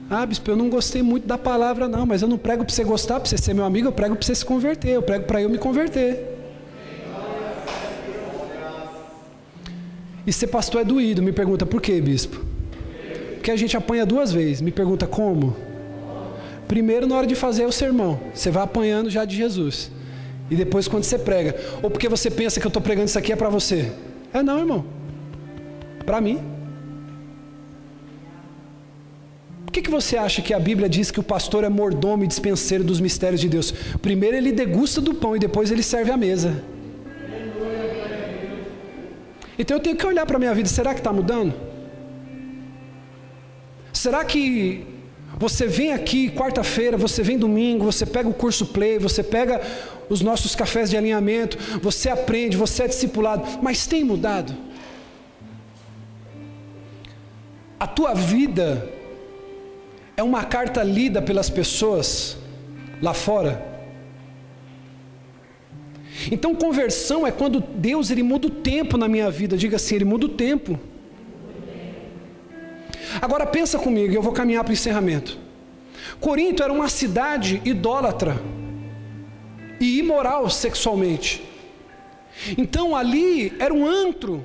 Ah, bispo, eu não gostei muito da palavra não, mas eu não prego para você gostar, para você ser meu amigo, eu prego para você se converter, eu prego para eu me converter. E ser pastor é doído. Me pergunta: por quê, bispo? Porque a gente apanha duas vezes. Me pergunta: como? Primeiro, na hora de fazer o sermão, você vai apanhando já de Jesus, e depois quando você prega. Ou porque você pensa que eu estou pregando isso aqui é para você? Não, irmão, para mim. Por que você acha que a Bíblia diz que o pastor é mordomo e dispenseiro dos mistérios de Deus? Primeiro ele degusta do pão e depois ele serve a mesa. Então eu tenho que olhar para a minha vida: será que está mudando? Será que você vem aqui quarta-feira, você vem domingo, você pega o curso Play, você pega os nossos cafés de alinhamento, você aprende, você é discipulado, mas tem mudado? A tua vida é uma carta lida pelas pessoas lá fora? Então conversão é quando Deus ele muda o tempo na minha vida. Diga assim: ele muda o tempo. Agora pensa comigo, eu vou caminhar para o encerramento. Corinto era uma cidade idólatra e imoral sexualmente. Então ali era um antro,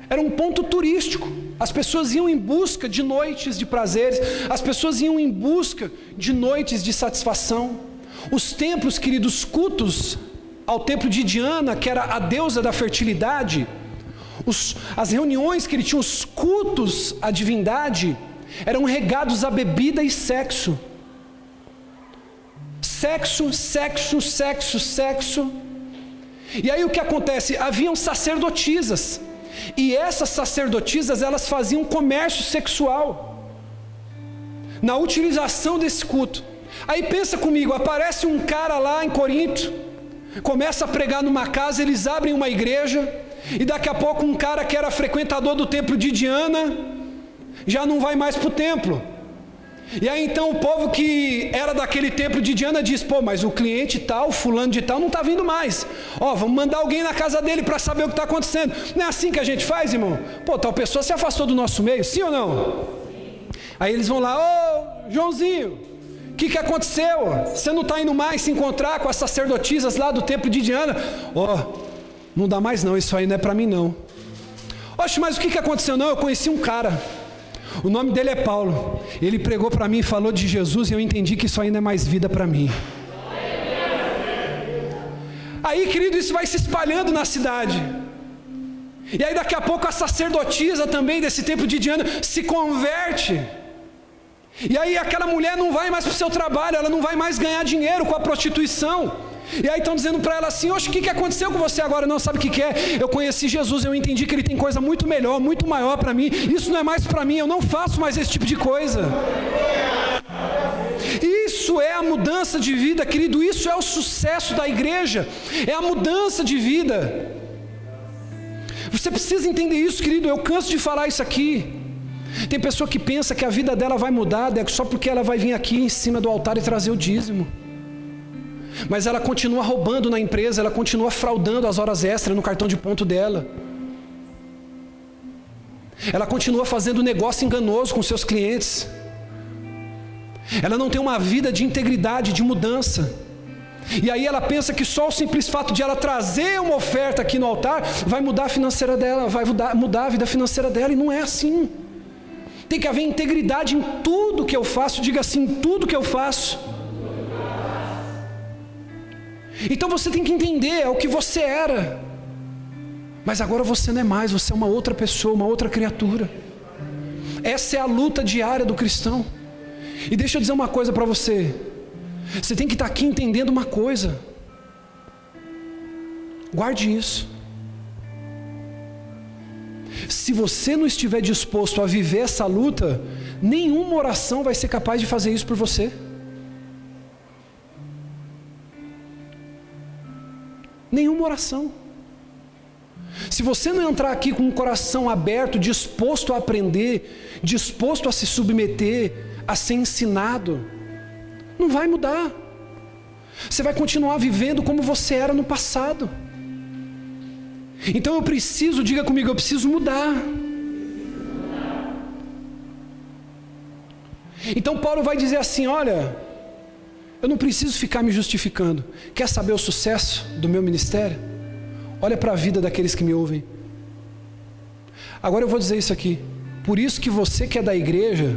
era um ponto turístico. As pessoas iam em busca de noites de prazeres, as pessoas iam em busca de noites de satisfação. Os templos, queridos, cultos ao templo de Diana, que era a deusa da fertilidade, as reuniões que ele tinha, os cultos à divindade, eram regados a bebida e sexo. Sexo, sexo, sexo, sexo. E aí o que acontece? Haviam sacerdotisas, e essas sacerdotisas, elas faziam comércio sexual na utilização desse culto. Aí pensa comigo, aparece um cara lá em Corinto, começa a pregar numa casa, eles abrem uma igreja, e daqui a pouco um cara que era frequentador do templo de Diana já não vai mais para o templo. E aí então o povo que era daquele templo de Diana diz: pô, mas o cliente tal, fulano de tal, não está vindo mais. Ó, vamos mandar alguém na casa dele para saber o que está acontecendo. Não é assim que a gente faz, irmão? Pô, tal pessoa se afastou do nosso meio, sim ou não? Aí eles vão lá: ô Joãozinho, o que aconteceu? Você não está indo mais se encontrar com as sacerdotisas lá do templo de Diana? Ó, não dá mais não, isso aí não é para mim não. Oxe, mas o que aconteceu? Não, eu conheci um cara, o nome dele é Paulo, ele pregou para mim e falou de Jesus, e eu entendi que isso ainda é mais vida para mim. Aí, querido, isso vai se espalhando na cidade, e aí daqui a pouco a sacerdotisa também desse templo de Diana se converte, e aí aquela mulher não vai mais para o seu trabalho, ela não vai mais ganhar dinheiro com a prostituição. E aí estão dizendo para ela assim: oxe, o que aconteceu com você agora? Não sabe o que é? Eu conheci Jesus, eu entendi que Ele tem coisa muito melhor, muito maior para mim. Isso não é mais para mim, eu não faço mais esse tipo de coisa. Isso é a mudança de vida, querido. Isso é o sucesso da igreja, é a mudança de vida. Você precisa entender isso, querido. Eu canso de falar isso aqui. Tem pessoa que pensa que a vida dela vai mudar só porque ela vai vir aqui em cima do altar e trazer o dízimo. Mas ela continua roubando na empresa, ela continua fraudando as horas extras no cartão de ponto dela. Ela continua fazendo negócio enganoso com seus clientes. Ela não tem uma vida de integridade, de mudança. E aí ela pensa que só o simples fato de ela trazer uma oferta aqui no altar vai mudar a financeira dela, vai mudar a vida financeira dela, e não é assim. Tem que haver integridade em tudo que eu faço. Diga assim: em tudo que eu faço. Então você tem que entender, é o que você era, mas agora você não é mais, você é uma outra pessoa, uma outra criatura. Essa é a luta diária do cristão. E deixa eu dizer uma coisa para você, você tem que estar aqui entendendo uma coisa, guarde isso. Se você não estiver disposto a viver essa luta, nenhuma oração vai ser capaz de fazer isso por você. Nenhuma oração. Se você não entrar aqui com um coração aberto, disposto a aprender, disposto a se submeter, a ser ensinado, não vai mudar. Você vai continuar vivendo como você era no passado. Então eu preciso, diga comigo, eu preciso mudar. Então Paulo vai dizer assim: olha, eu não preciso ficar me justificando. Quer saber o sucesso do meu ministério? Olha para a vida daqueles que me ouvem. Agora eu vou dizer isso aqui. Por isso que você que é da igreja,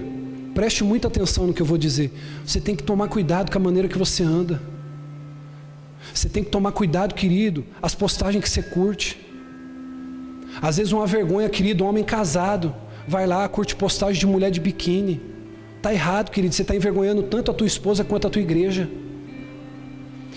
preste muita atenção no que eu vou dizer. Você tem que tomar cuidado com a maneira que você anda. Você tem que tomar cuidado, querido, as postagens que você curte. Às vezes uma vergonha, querido, um homem casado vai lá, curte postagem de mulher de biquíni. Está errado, querido, você está envergonhando tanto a tua esposa quanto a tua igreja.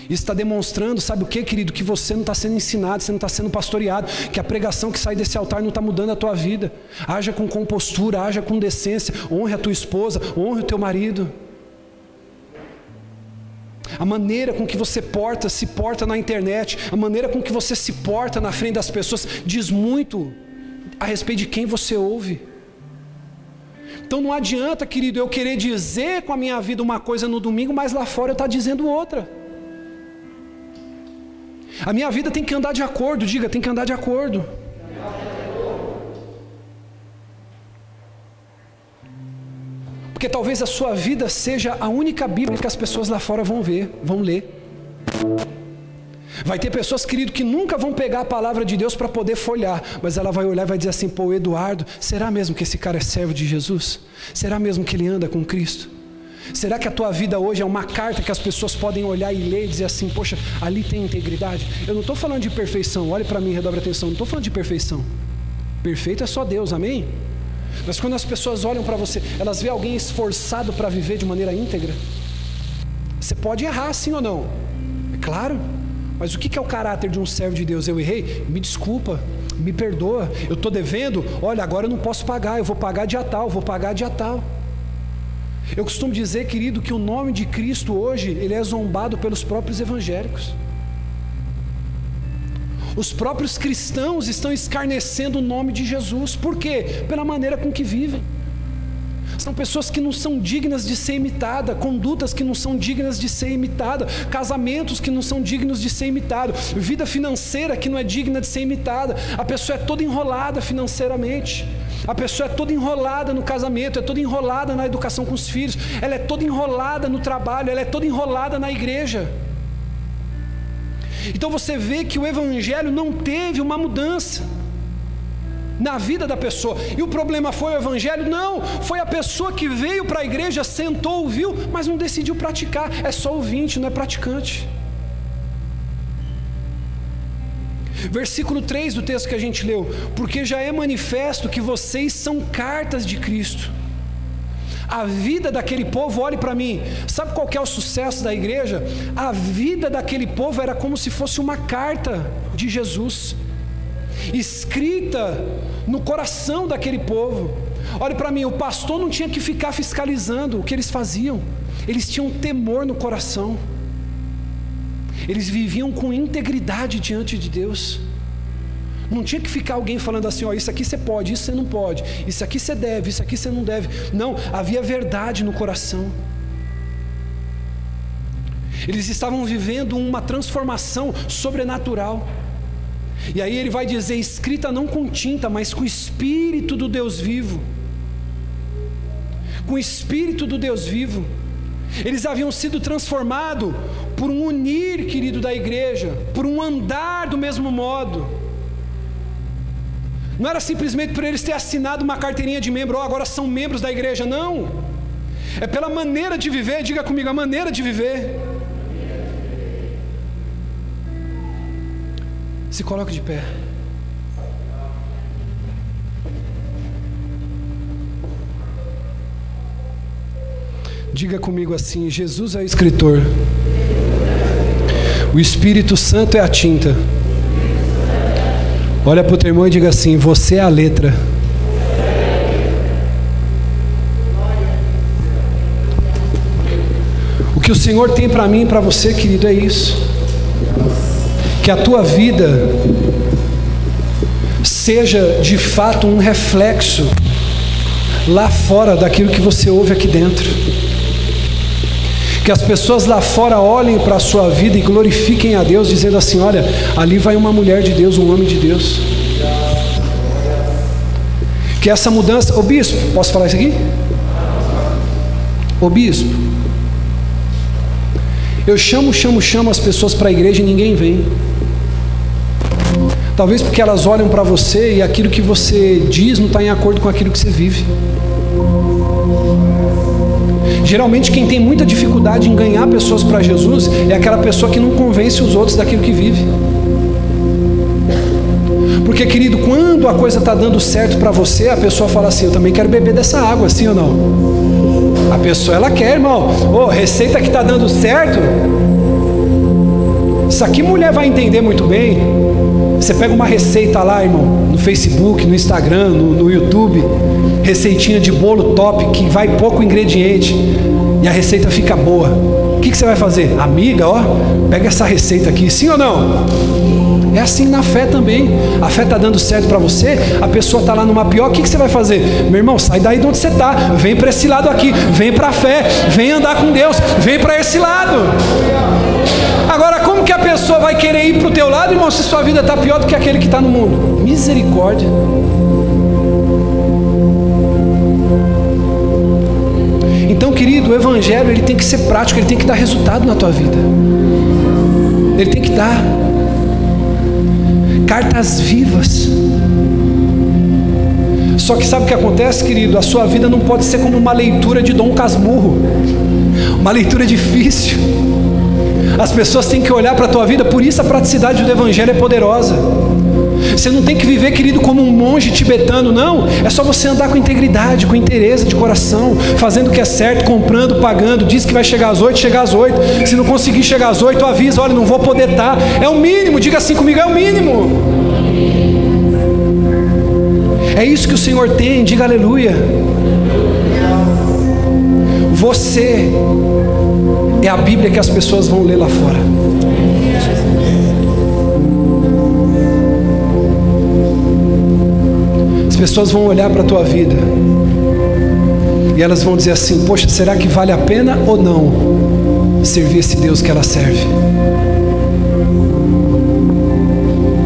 Isso está demonstrando, sabe o que, querido? Que você não está sendo ensinado, você não está sendo pastoreado, que a pregação que sai desse altar não está mudando a tua vida. Haja com compostura, haja com decência, honre a tua esposa, honre o teu marido. A maneira com que você se porta na internet, a maneira com que você se porta na frente das pessoas, diz muito a respeito de quem você ouve. Então não adianta, querido, eu querer dizer com a minha vida uma coisa no domingo, mas lá fora eu estou dizendo outra. A minha vida tem que andar de acordo, diga, tem que andar de acordo. Porque talvez a sua vida seja a única Bíblia que as pessoas lá fora vão ver, vão ler. Vai ter pessoas, querido, que nunca vão pegar a palavra de Deus para poder folhear, mas ela vai olhar e vai dizer assim: pô, Eduardo, será mesmo que esse cara é servo de Jesus? Será mesmo que ele anda com Cristo? Será que a tua vida hoje é uma carta que as pessoas podem olhar e ler e dizer assim: poxa, ali tem integridade? Eu não estou falando de perfeição, olhe para mim, redobre a atenção, não estou falando de perfeição. Perfeito é só Deus, amém? Mas quando as pessoas olham para você, elas veem alguém esforçado para viver de maneira íntegra. Você pode errar, sim ou não? É claro. Mas o que é o caráter de um servo de Deus? Eu errei? Me desculpa, me perdoa. Eu estou devendo? Olha, agora eu não posso pagar, eu vou pagar dia tal, vou pagar dia tal. Eu costumo dizer, querido, que o nome de Cristo hoje, ele é zombado pelos próprios evangélicos. Os próprios cristãos estão escarnecendo o nome de Jesus. Por quê? Pela maneira com que vivem. São pessoas que não são dignas de ser imitada, condutas que não são dignas de ser imitada, casamentos que não são dignos de ser imitado, vida financeira que não é digna de ser imitada. A pessoa é toda enrolada financeiramente, a pessoa é toda enrolada no casamento, é toda enrolada na educação com os filhos, ela é toda enrolada no trabalho, ela é toda enrolada na igreja. Então você vê que o evangelho não teve uma mudança na vida da pessoa. E o problema foi o evangelho? Não, foi a pessoa que veio para a igreja, sentou, ouviu, mas não decidiu praticar. É só ouvinte, não é praticante. Versículo 3 do texto que a gente leu: porque já é manifesto que vocês são cartas de Cristo. A vida daquele povo, olhe para mim, sabe qual que é o sucesso da igreja? A vida daquele povo era como se fosse uma carta de Jesus, escrita no coração daquele povo. Olhe para mim, o pastor não tinha que ficar fiscalizando o que eles faziam, eles tinham temor no coração, eles viviam com integridade diante de Deus. Não tinha que ficar alguém falando assim: ó, isso aqui você pode, isso você não pode, isso aqui você deve, isso aqui você não deve. Não, havia verdade no coração. Eles estavam vivendo uma transformação sobrenatural. E aí ele vai dizer: escrita não com tinta, mas com o Espírito do Deus vivo. Com o Espírito do Deus vivo. Eles haviam sido transformados por um unir, querido, da igreja, por um andar do mesmo modo. Não era simplesmente por eles terem assinado uma carteirinha de membro: agora são membros da igreja. Não, é pela maneira de viver. Diga comigo: a maneira de viver. Se coloque de pé. Diga comigo assim: Jesus é o escritor, o Espírito Santo é a tinta. Olha para o teu irmão e diga assim: você é a letra. O que o Senhor tem para mim e para você, querido, é isso. Que a tua vida seja de fato um reflexo lá fora daquilo que você ouve aqui dentro. Que as pessoas lá fora olhem para a sua vida e glorifiquem a Deus, dizendo assim: olha, ali vai uma mulher de Deus, um homem de Deus. Que essa mudança... Ô bispo, posso falar isso aqui? Ô bispo, eu chamo as pessoas para a igreja e ninguém vem. Talvez porque elas olham para você e aquilo que você diz não está em acordo com aquilo que você vive. Geralmente quem tem muita dificuldade em ganhar pessoas para Jesus é aquela pessoa que não convence os outros daquilo que vive. Porque, querido, quando a coisa está dando certo para você, a pessoa fala assim: eu também quero beber dessa água, sim ou não? A pessoa, ela quer, irmão. Receita que está dando certo. Isso aqui mulher vai entender muito bem. Você pega uma receita lá, irmão, no Facebook, no Instagram, no YouTube, receitinha de bolo top, que vai pouco ingrediente, e a receita fica boa. O que você vai fazer? Amiga, ó, pega essa receita aqui, sim ou não? É assim na fé também. A fé está dando certo para você, a pessoa está lá numa pior, o que você vai fazer? Meu irmão, sai daí de onde você está, vem para esse lado aqui, vem para a fé, vem andar com Deus, vem para esse lado. Agora, como que a pessoa vai querer ir para o teu lado, irmão, se sua vida está pior do que aquele que está no mundo? Misericórdia. Então, querido, o evangelho ele tem que ser prático, ele tem que dar resultado na tua vida. Ele tem que dar. cartas vivas. Só que sabe o que acontece, querido? A sua vida não pode ser como uma leitura de Dom Casmurro, uma leitura difícil. As pessoas têm que olhar para a tua vida, por isso a praticidade do Evangelho é poderosa. Você não tem que viver, querido, como um monge tibetano, não. É só você andar com integridade, com inteireza de coração, fazendo o que é certo, comprando, pagando. Diz que vai chegar às 8, chega às 8. Se não conseguir chegar às 8, avisa, olha, não vou poder estar. É o mínimo, diga assim comigo, é o mínimo. É isso que o Senhor tem, diga aleluia. Você é a Bíblia que as pessoas vão ler lá fora. As pessoas vão olhar para a tua vida e elas vão dizer assim: poxa, será que vale a pena ou não servir esse Deus que ela serve?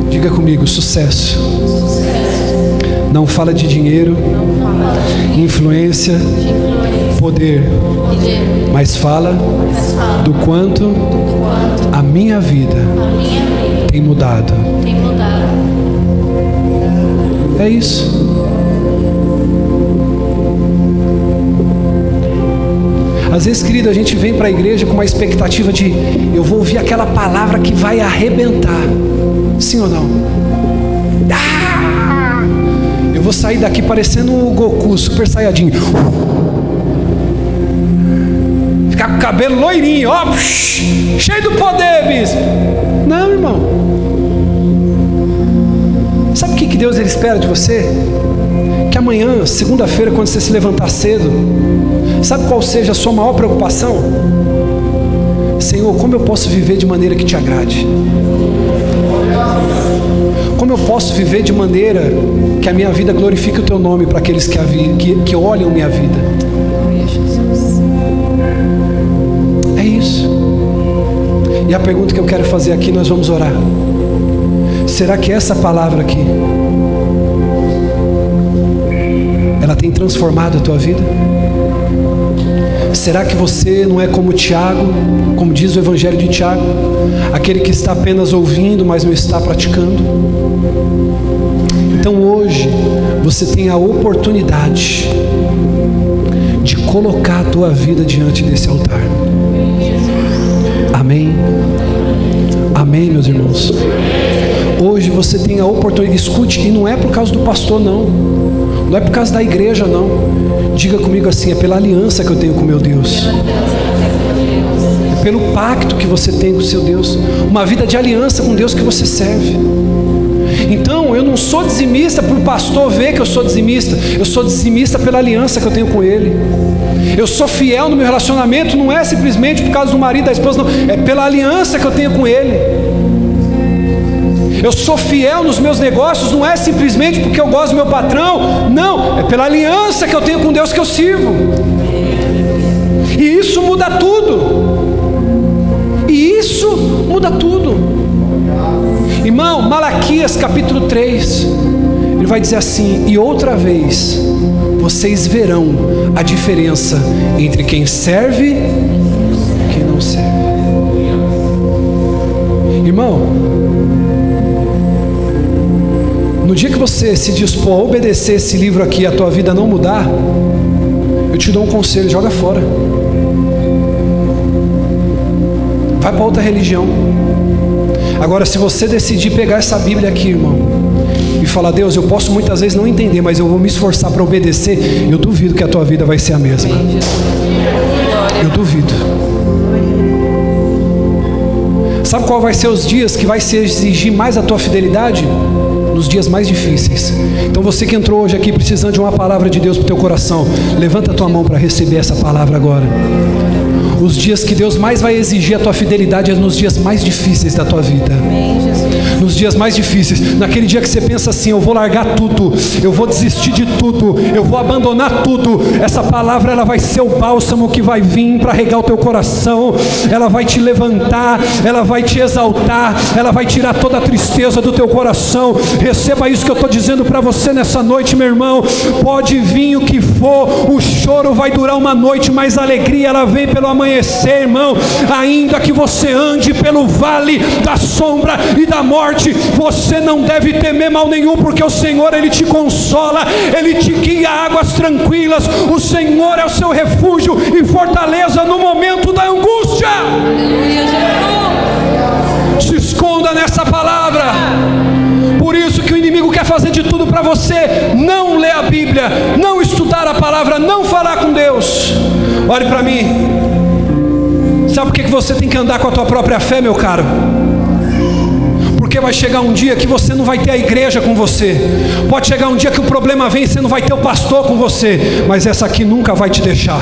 Diga comigo, sucesso não fala de dinheiro, influência, poder, mas fala do quanto a minha vida tem mudado. É isso. Às vezes, querido, a gente vem para a igreja com uma expectativa de eu vou ouvir aquela palavra que vai arrebentar. Sim ou não? Eu vou sair daqui parecendo o Goku, Super Saiyajin. Ficar com o cabelo loirinho, ó, cheio do poder, bispo. Não, irmão. Sabe o que Deus ele espera de você? Que amanhã, segunda-feira, quando você se levantar cedo, sabe qual seja a sua maior preocupação? Senhor, como eu posso viver de maneira que te agrade? Como eu posso viver de maneira que a minha vida glorifique o teu nome para aqueles que olham minha vida? É isso. E a pergunta que eu quero fazer aqui, nós vamos orar. Será que essa palavra aqui, ela tem transformado a tua vida? Será que você não é como Tiago, como diz o Evangelho de Tiago, aquele que está apenas ouvindo, mas não está praticando? Então hoje você tem a oportunidade de colocar a tua vida diante desse altar. Amém? Amém, meus irmãos? Hoje você tem a oportunidade, escute, e não é por causa do pastor, não. Não é por causa da igreja, não. Diga comigo assim: é pela aliança que eu tenho com meu Deus. É pelo pacto que você tem com o seu Deus. Uma vida de aliança com Deus que você serve. Então, eu não sou dizimista para o pastor ver que eu sou dizimista. Eu sou dizimista pela aliança que eu tenho com ele. Eu sou fiel no meu relacionamento, não é simplesmente por causa do marido, da esposa, não. É pela aliança que eu tenho com ele. Eu sou fiel nos meus negócios, não é simplesmente porque eu gosto do meu patrão, não, é pela aliança que eu tenho com Deus que eu sirvo. E isso muda tudo. E isso muda tudo. Irmão, Malaquias capítulo 3, ele vai dizer assim: e outra vez vocês verão a diferença entre quem serve e quem não serve. Irmão, no dia que você se dispor a obedecer esse livro aqui e a tua vida não mudar, eu te dou um conselho: joga fora. Vai para outra religião. Agora, se você decidir pegar essa Bíblia aqui, irmão, e falar: Deus, eu posso muitas vezes não entender, mas eu vou me esforçar para obedecer, eu duvido que a tua vida vai ser a mesma. Eu duvido. Sabe qual vai ser os dias que vai se exigir mais a tua fidelidade? Nos dias mais difíceis. Então você que entrou hoje aqui precisando de uma palavra de Deus para o teu coração, levanta a tua mão para receber essa palavra agora. Os dias que Deus mais vai exigir a tua fidelidade é nos dias mais difíceis da tua vida. Nos dias mais difíceis, naquele dia que você pensa assim: eu vou largar tudo, eu vou desistir de tudo, eu vou abandonar tudo. Essa palavra, ela vai ser o bálsamo que vai vir para regar o teu coração. Ela vai te levantar, ela vai te exaltar, ela vai tirar toda a tristeza do teu coração. Receba isso que eu estou dizendo para você nessa noite, meu irmão. Pode vir o que for, o choro vai durar uma noite, mas a alegria ela vem pelo amanhã. conhecer, irmão. Ainda que você ande pelo vale da sombra e da morte, você não deve temer mal nenhum, porque o Senhor, Ele te consola, Ele te guia a águas tranquilas. O Senhor é o seu refúgio e fortaleza no momento da angústia. Aleluia, Jesus. Se esconda nessa palavra. Por isso que o inimigo quer fazer de tudo para você não ler a Bíblia, não estudar a palavra, não falar com Deus. Olhe para mim. Sabe por que você tem que andar com a tua própria fé, meu caro? Porque vai chegar um dia que você não vai ter a igreja com você. Pode chegar um dia que o problema vem e você não vai ter o pastor com você. Mas essa aqui nunca vai te deixar.